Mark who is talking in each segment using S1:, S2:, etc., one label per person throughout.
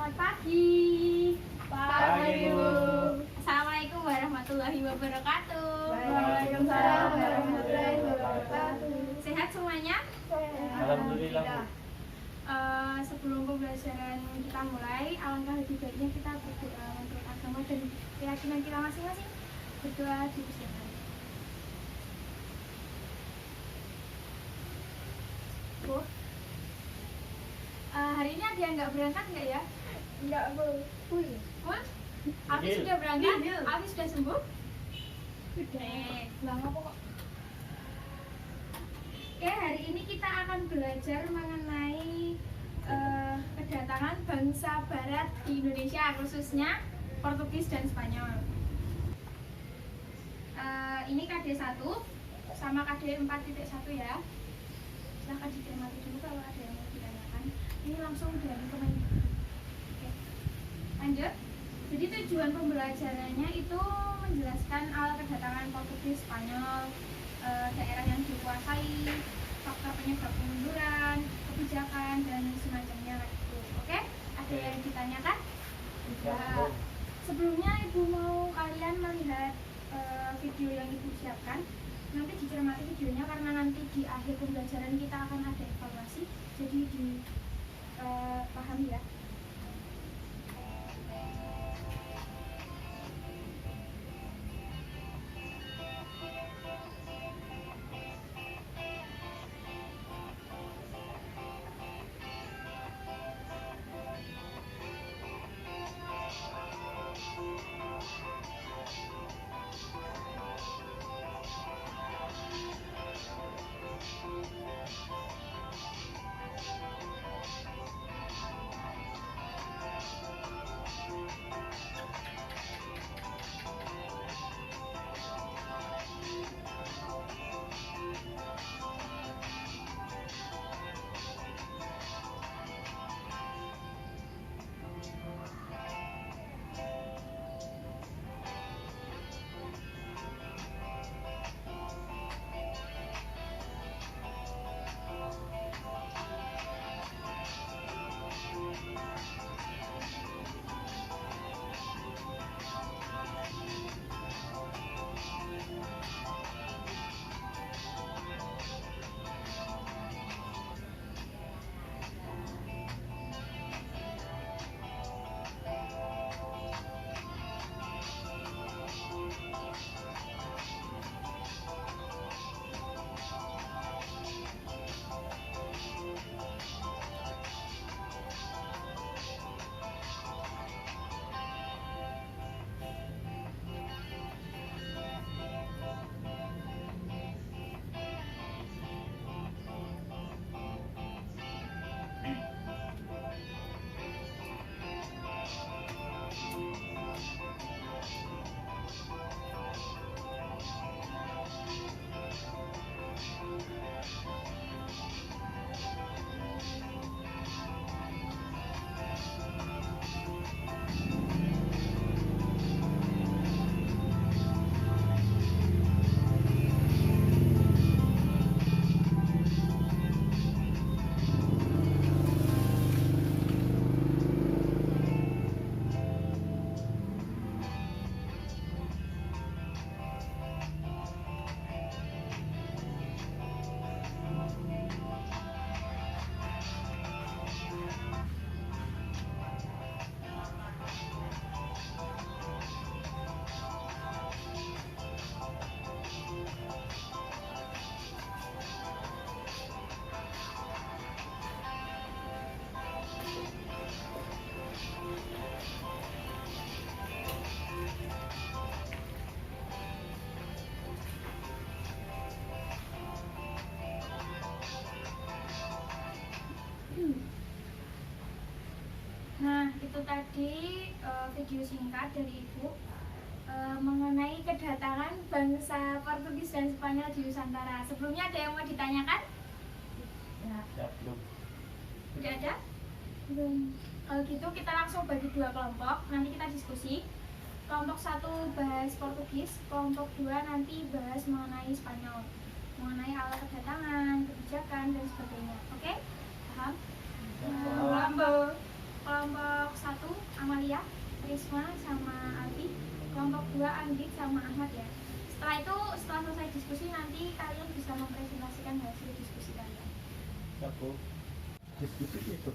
S1: Selamat pagi.
S2: Pagi, Bu.
S1: Assalamualaikum warahmatullahi wabarakatuh.
S2: Waalaikumsalam warahmatullahi wabarakatuh.
S1: Sehat semuanya?
S2: Alhamdulillah, Bu.
S1: Sebelum pembelajaran kita mulai, alangkah lebih baiknya kita berdoa untuk agama dan keyakinan kita masing-masing. Berdoa di persiapan. Bu, hari ini ada yang nggak berangkat nggak ya?
S3: Enggak, Bu.
S1: Bu, Alfi sudah berangkat? Alfi sudah sembuh? Sudah.
S3: Lama kok.
S1: Oke, hari ini kita akan belajar mengenai kedatangan bangsa Barat di Indonesia, khususnya Portugis dan Spanyol. Ini KD1 sama KD 4.1 ya. Silahkan dicermati dulu kalau ada yang mau ditanyakan. Ini langsung dari Kemendikbud. Oke, lanjut. Jadi tujuan pembelajarannya itu menjelaskan awal kedatangan Portugis, Spanyol, daerah yang dikuasai, faktor penyebab kemunduran, kebijakan, dan semacamnya itu. Oke? Ada yang ditanyakan? Ya. Sebelumnya Ibu mau kalian melihat video yang Ibu siapkan. Nanti dicermati videonya karena nanti di akhir pembelajaran kita akan ada evaluasi. Jadi dipahami ya. Nah, itu tadi video singkat dari Ibu mengenai kedatangan bangsa Portugis dan Spanyol di Nusantara. Sebelumnya ada yang mau ditanyakan?
S2: Ya, belum.
S1: Tidak ada? Belum. Kalau gitu kita langsung bagi dua kelompok, nanti kita diskusi. Kelompok 1 bahas Portugis, kelompok 2 nanti bahas mengenai Spanyol, mengenai awal kedatangan, kebijakan, dan sebagainya. Oke? Paham? Kelompok 1 Risma sama Alfi, kelompok 2 Anggit sama Ahmad ya. Setelah itu, setelah selesai diskusi nanti kalian bisa mempresentasikan hasil diskusi kalian.
S2: Siap, Bu. Diskusi itu.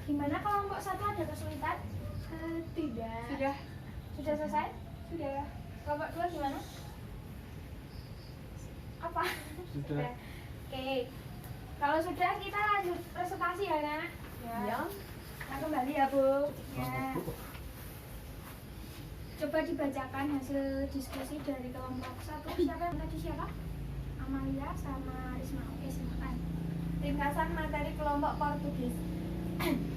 S1: Gimana kelompok 1 ada kesulitan?
S3: Tidak.
S1: Sudah selesai?
S3: Sudah.
S1: Kelompok 2 gimana? Apa?
S2: Sudah.
S1: Oke. Kalau sudah kita lanjut presentasi ya, Nak?
S3: Ya.
S1: Nah, kembali ya, Bu.
S2: Selamat, Bu.
S1: Coba dibacakan hasil diskusi dari kelompok 1. Siapa yang tadi siapa? Amalia sama Risma. Oke, silakan.
S3: Ringkasan materi kelompok Portugis.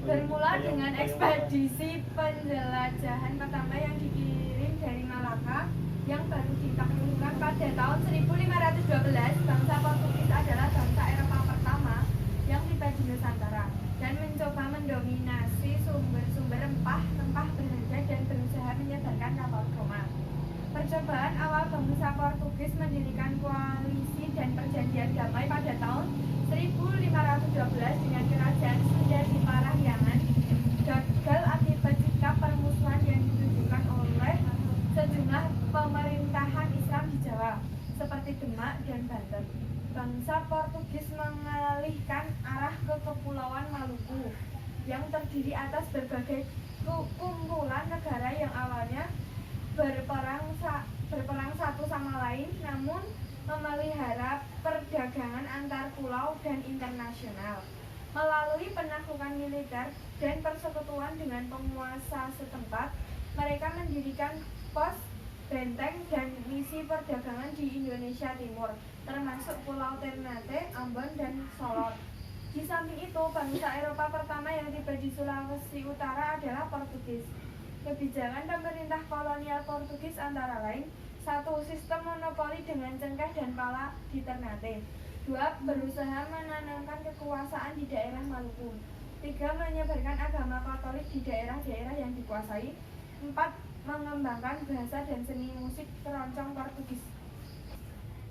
S3: Bermula dengan ekspedisi penjelajahan pertama yang dikirim dari Malaka yang baru ditaklukkan pada tahun 1512. Bangsa Portugis adalah bangsa Eropa pertama yang tiba di Nusantara dan mencoba mendominasi sumber-sumber rempah berharga dan berusaha menyebarkan kapal Roma. Percobaan awal bangsa Portugis mendirikan koalisi dan perjanjian damai pada tahun 1512 dengan kerajaan Sunda di Parahyangan gagal akibat sikap permusuhan yang ditunjukkan oleh sejumlah pemerintahan Islam di Jawa seperti Demak dan Banten. Bangsa Portugis mengalihkan arah ke Kepulauan Maluku yang terdiri atas berbagai kumpulan negara yang awalnya berperang satu sama lain, namun memelihara perdagangan antar pulau dan internasional. Melalui penaklukan militer dan persekutuan dengan penguasa setempat, mereka mendirikan pos, benteng, dan misi perdagangan di Indonesia Timur, termasuk Pulau Ternate, Ambon, dan Solor. Di samping itu, bangsa Eropa pertama yang tiba di Sulawesi Utara adalah Portugis. Kebijakan pemerintah kolonial Portugis antara lain: 1. Sistem monopoli dengan cengkeh dan pala di Ternate. 2. Berusaha menanamkan kekuasaan di daerah Maluku. 3. Menyebarkan agama Katolik di daerah-daerah yang dikuasai. 4. Mengembangkan bahasa dan seni musik keroncong Portugis.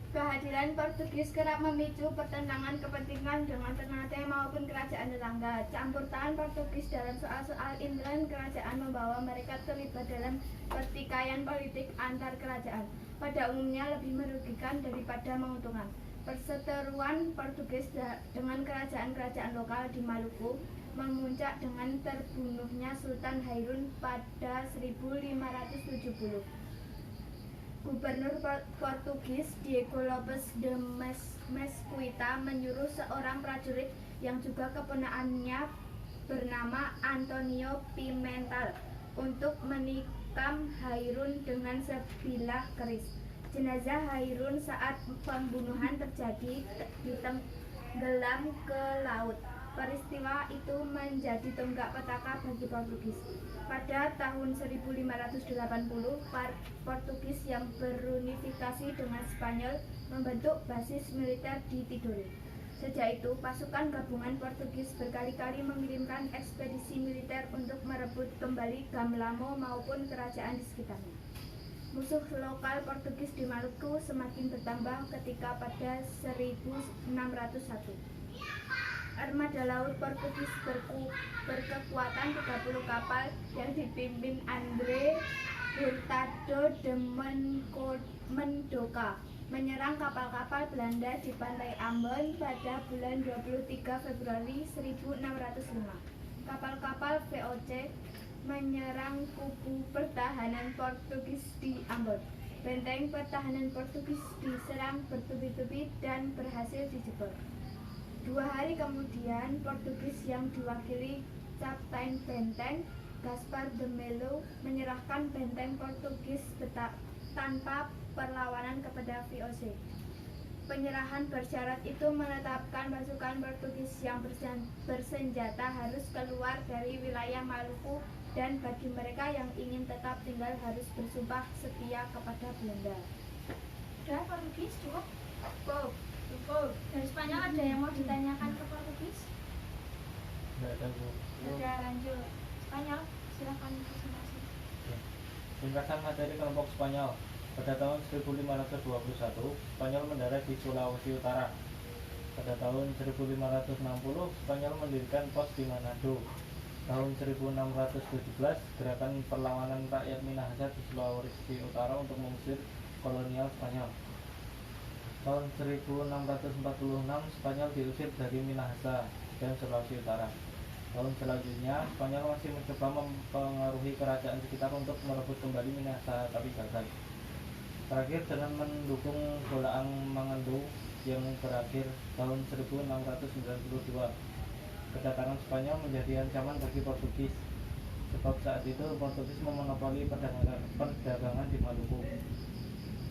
S4: Kehadiran Portugis kerap memicu pertentangan kepentingan dengan Ternate maupun kerajaan tetangga. Campur tangan Portugis dalam soal-soal intern kerajaan membawa mereka terlibat dalam pertikaian politik antar kerajaan, pada umumnya lebih merugikan daripada menguntungkan. Perseteruan Portugis dengan kerajaan-kerajaan lokal di Maluku memuncak dengan terbunuhnya Sultan Hairun pada 1570. Gubernur Portugis Diego Lopes de Mesquita menyuruh seorang prajurit yang juga keponakannya bernama Antonio Pimentel untuk menikam Hairun dengan sebilah keris. Jenazah Hairun saat pembunuhan terjadi ditenggelam ke laut. Peristiwa itu menjadi tonggak petaka bagi Portugis. Pada tahun 1580, Portugis yang berunifikasi dengan Spanyol membentuk basis militer di Tidore. Sejak itu, pasukan gabungan Portugis berkali-kali mengirimkan ekspedisi militer untuk merebut kembali Gamlamo maupun kerajaan di sekitarnya. Musuh lokal Portugis di Maluku semakin bertambah ketika pada 1601. Armada laut Portugis berkekuatan 30 kapal yang dipimpin André Hurtado de Mendoca menyerang kapal-kapal Belanda di pantai Ambon pada bulan 23 Februari 1605. Kapal-kapal VOC menyerang kubu pertahanan Portugis di Ambon. Benteng pertahanan Portugis diserang bertubi-tubi dan berhasil dijebol. 2 hari kemudian, Portugis yang diwakili Kapten Benteng Gaspar de Melo menyerahkan benteng Portugis tanpa perlawanan kepada VOC. Penyerahan bersyarat itu menetapkan pasukan Portugis yang bersenjata harus keluar dari wilayah Maluku, dan bagi mereka yang ingin tetap tinggal harus bersumpah setia kepada Belanda.
S1: Udah, Portugis cukup?
S3: Cukup.
S1: Dari Spanyol ada yang mau ditanyakan ke Portugis?
S2: Nggak ada, Bu.
S1: Udah, lanjut. Spanyol, silakan presentasi.
S2: Ringkasan materi kelompok Spanyol. Pada tahun 1521, Spanyol mendarat di Sulawesi Utara. Pada tahun 1560, Spanyol mendirikan pos di Manado. Tahun 1617, gerakan perlawanan rakyat Minahasa di Sulawesi Utara untuk mengusir kolonial Spanyol. Tahun 1646, Spanyol diusir dari Minahasa dan Sulawesi Utara. Tahun selanjutnya, Spanyol masih mencoba mempengaruhi kerajaan sekitar untuk merebut kembali Minahasa, tapi gagal. Terakhir dengan mendukung Bolaang Mangando yang berakhir tahun 1692. Kedatangan Spanyol menjadi ancaman bagi Portugis, sebab saat itu Portugis memonopoli perdagangan di Maluku.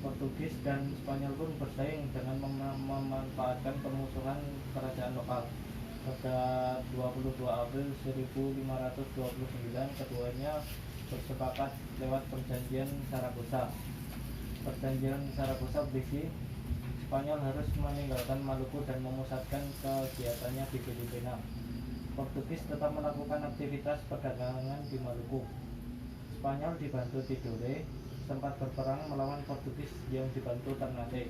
S2: Portugis dan Spanyol pun bersaing dengan memanfaatkan permusuhan kerajaan lokal. Pada 22 April 1529, keduanya bersepakat lewat Perjanjian Saragossa. Perjanjian Saragossa berisi Spanyol harus meninggalkan Maluku dan memusatkan kegiatannya di Filipina. Portugis tetap melakukan aktivitas perdagangan di Maluku. Spanyol dibantu Tidore sempat berperang melawan Portugis yang dibantu Ternate.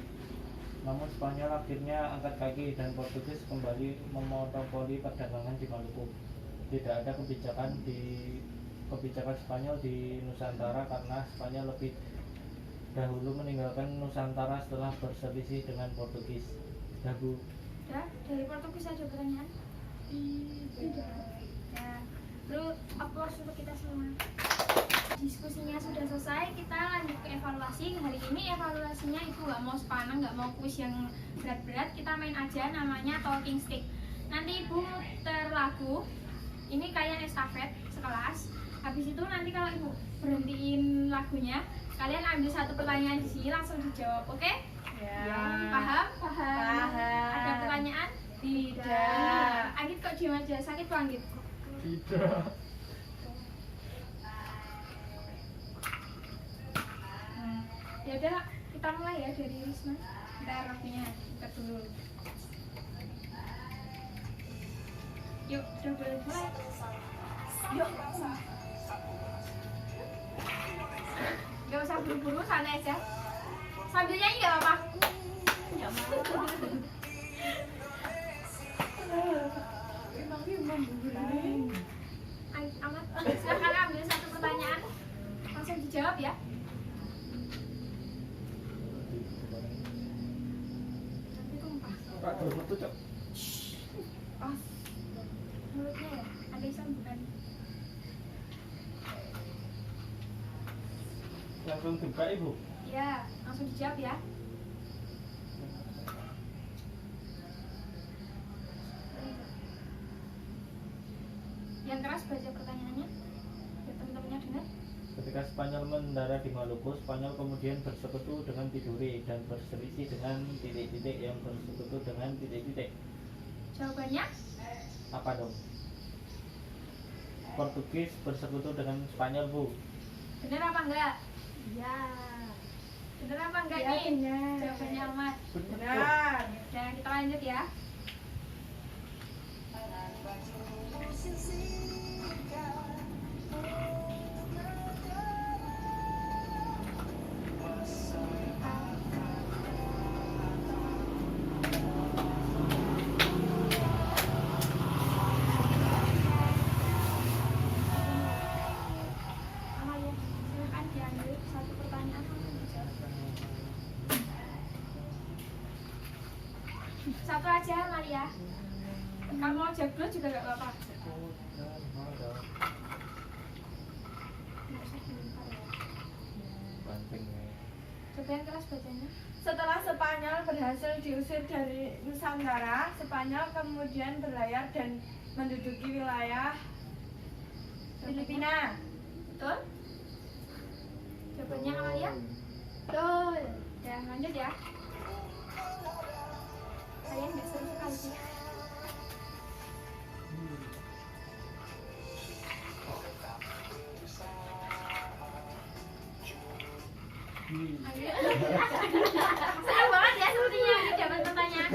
S2: Namun Spanyol akhirnya angkat kaki dan Portugis kembali memonopoli perdagangan di Maluku. Tidak ada kebijakan Spanyol di Nusantara karena Spanyol lebih dahulu meninggalkan Nusantara setelah berselisih dengan Portugis. Dagu.
S1: Udah, dari Portugis aja pertanyaan. Tidak. Ya, bro, applause untuk kita semua. Diskusinya sudah selesai, kita lanjut ke evaluasi. Hari ini evaluasinya ibu nggak mau sepanang, nggak mau kuis yang berat-berat. Kita main aja, namanya talking stick. Nanti ibu muter lagu. Ini kalian estafet sekelas. Habis itu nanti kalau ibu berhentiin lagunya, kalian ambil satu pertanyaan di sini langsung dijawab, oke?
S3: Ya.
S1: Paham?
S3: Paham.
S1: Ada pertanyaan?
S3: Tidak.
S1: Agit kok diem aja, sakit kok Agit?
S2: Tidak.
S1: Ya udah, kita mulai ya dari Risma. Ntar lagunya kita dulu. Yuk, udah boleh mulai. Yuk. Gak usah buru-buru, santai aja. Sambil nyanyi gak apa-apa. Gak mau. Amat, silahkan ambil satu pertanyaan. Langsung dijawab ya. Nanti tumpah.
S2: Pak, terus metu, Cok.
S1: Oh, mulutnya ya, ada sambungan.
S2: Langsung buka, Ibu.
S1: Ya, langsung dijawab ya. Yang keras baca pertanyaannya, biar teman-temannya dengar.
S2: Ketika Spanyol mendarat di Maluku, Spanyol kemudian bersekutu dengan Tidore dan berselisih dengan titik-titik yang bersekutu dengan titik-titik.
S1: Jawabannya?
S2: Apa dong? Portugis bersekutu dengan Spanyol, Bu.
S1: Bener apa enggak?
S4: Ya.
S1: Bener apa enggak
S3: Ya,
S1: nih?
S3: bener.
S1: Jawabannya Ahmad.
S3: Benar.
S1: Dan kita lanjut ya. Amalia, silakan diambil satu pertanyaan langsung dijawab. Satu aja Amalia. Kalau mau jablot juga gak apa-apa. Nggak usah dilempar ya.
S2: Banting nih.
S1: Coba yang keras bacanya.
S3: Setelah Spanyol berhasil diusir dari Nusantara, Spanyol kemudian berlayar dan menduduki wilayah Filipina.
S1: Betul? Jawabannya Amalia?
S4: Betul.
S1: Ya, lanjut ya. Kalian nggak seru sekali sih. Senang banget ya sepertinya ini dapat pertanyaan.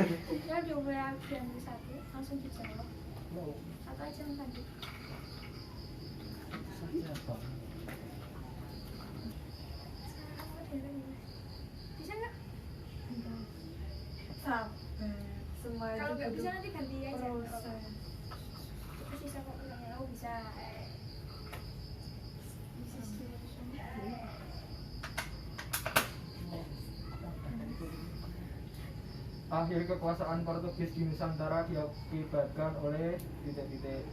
S1: Ya coba ambil satu, langsung dijawab. Satu aja yang tadi.
S2: Saja, Bang.
S1: Bisa nggak?
S3: Sabar. Semua
S1: Kalau
S3: itu
S1: nggak bisa
S3: butuh
S1: nanti ganti aja.
S3: proses.
S1: Itu sisa kok pertanyaan. Oh bisa.
S5: akhir kekuasaan Portugis di Nusantara diakibatkan oleh titik-titik.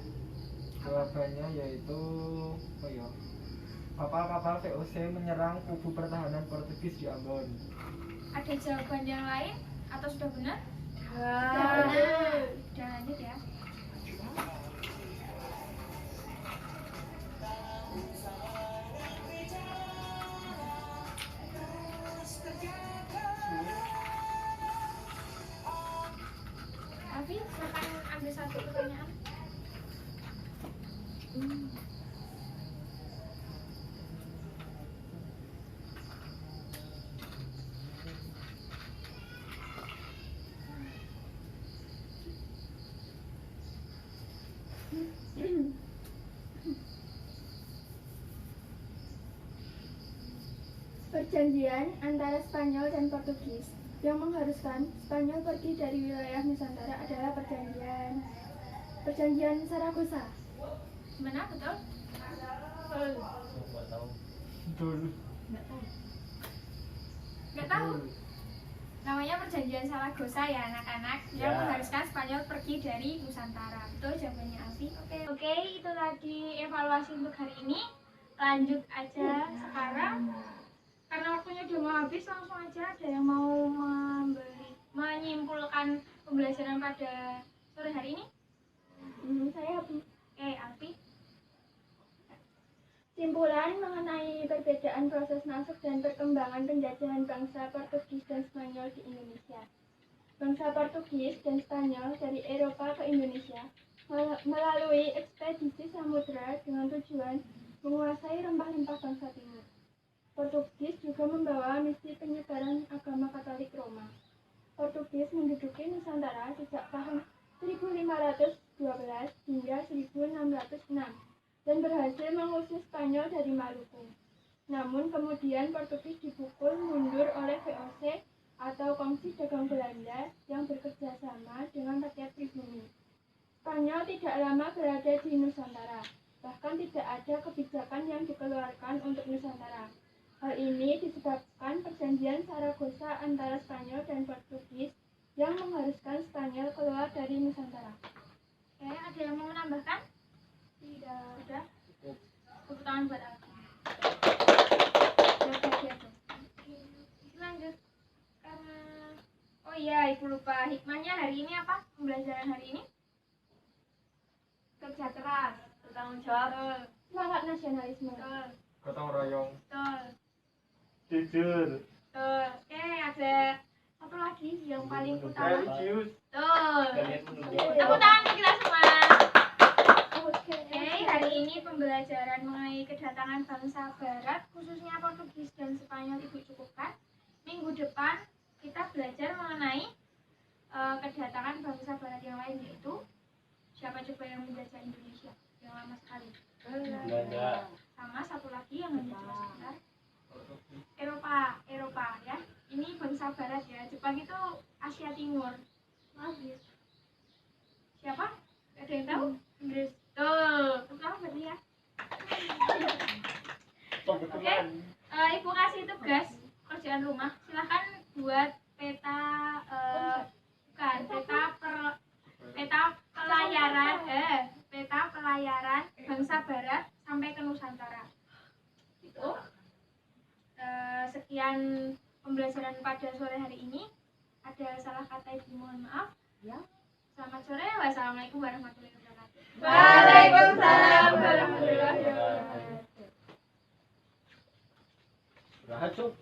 S5: Jawabannya yaitu apa ya? Kapal-kapal VOC menyerang kubu pertahanan Portugis di Ambon.
S1: Ada jawaban yang lain atau sudah benar?
S3: Wah.
S1: Udah lanjut ya. Alfi, silakan ambil satu pertanyaan.
S4: Perjanjian antara Spanyol dan Portugis yang mengharuskan Spanyol pergi dari wilayah Nusantara adalah Perjanjian Saragossa.
S1: Gimana, betul?
S2: Nggak tahu.
S5: Dulu.
S1: Nggak tahu. Namanya Perjanjian Saragossa ya anak-anak, yang
S2: Ya.
S1: mengharuskan Spanyol pergi dari Nusantara. Betul jawabannya Alfi. Oke, itu tadi evaluasi untuk hari ini. Lanjut aja sekarang. Karena waktunya udah mau habis, langsung aja ada yang mau menyimpulkan pembelajaran pada sore hari ini?
S4: Saya
S1: Oke, Alfi.
S4: simpulan mengenai perbedaan proses masuk dan perkembangan penjajahan bangsa Portugis dan Spanyol di Indonesia. Bangsa Portugis dan Spanyol dari Eropa ke Indonesia melalui ekspedisi samudra dengan tujuan menguasai rempah-rempah bangsa timur. Portugis juga membawa misi penyebaran agama Katolik Roma. Portugis menduduki Nusantara sejak tahun 1512 hingga 1606 dan berhasil mengusir Spanyol dari Maluku. Namun kemudian Portugis dipukul mundur oleh VOC atau Kongsi Dagang Belanda yang bekerja sama dengan rakyat pribumi. Spanyol tidak lama berada di Nusantara, bahkan tidak ada kebijakan yang dikeluarkan untuk Nusantara. Hal ini disebabkan Perjanjian Saragossa antara Spanyol dan Portugis yang mengharuskan Spanyol keluar dari Nusantara.
S1: Oke, ada yang mau menambahkan?
S4: Tidak.
S1: Sudah? Tepuk tangan buat Alfi. Lanjut. Karena oh iya, Ibu lupa. Hikmahnya hari ini apa? Pembelajaran hari ini? Kerja keras, bertanggung jawab.
S4: Semangat nasionalisme.
S1: Betul.
S5: Gotong royong.
S1: Betul.
S2: Jujur.
S1: Betul. Oke, ada satu lagi yang paling utama.
S5: Religius.
S1: Betul.
S2: Kalian menuduh.
S1: Tepuk tangan untuk kita semua.
S4: Oke.
S1: Oke, hari ini pembelajaran mengenai kedatangan bangsa Barat, khususnya Portugis dan Spanyol Ibu cukupkan. Minggu depan kita belajar mengenai kedatangan bangsa Barat yang lain, yaitu siapa coba yang menjajah Indonesia yang lama sekali.
S2: Belanda.
S1: Sama satu lagi yang menjajah sekitar Eropa ya. Ini bangsa Barat ya. Jepang itu Asia Timur. Siapa? Ada yang tahu? Inggris. Tuh, pertama berarti ya. Oke, Ibu kasih tugas kerjaan rumah. Silahkan buat peta peta pelayaran bangsa Barat sampai ke Nusantara. Itu sekian pembelajaran pada sore hari ini. Ada salah kata Ibu, mohon maaf. Ya. Selamat sore. Wassalamualaikum warahmatullahi wabarakatuh.
S3: Waalaikumsalam warahmatullahi wabarakatuh.
S2: Beracuk.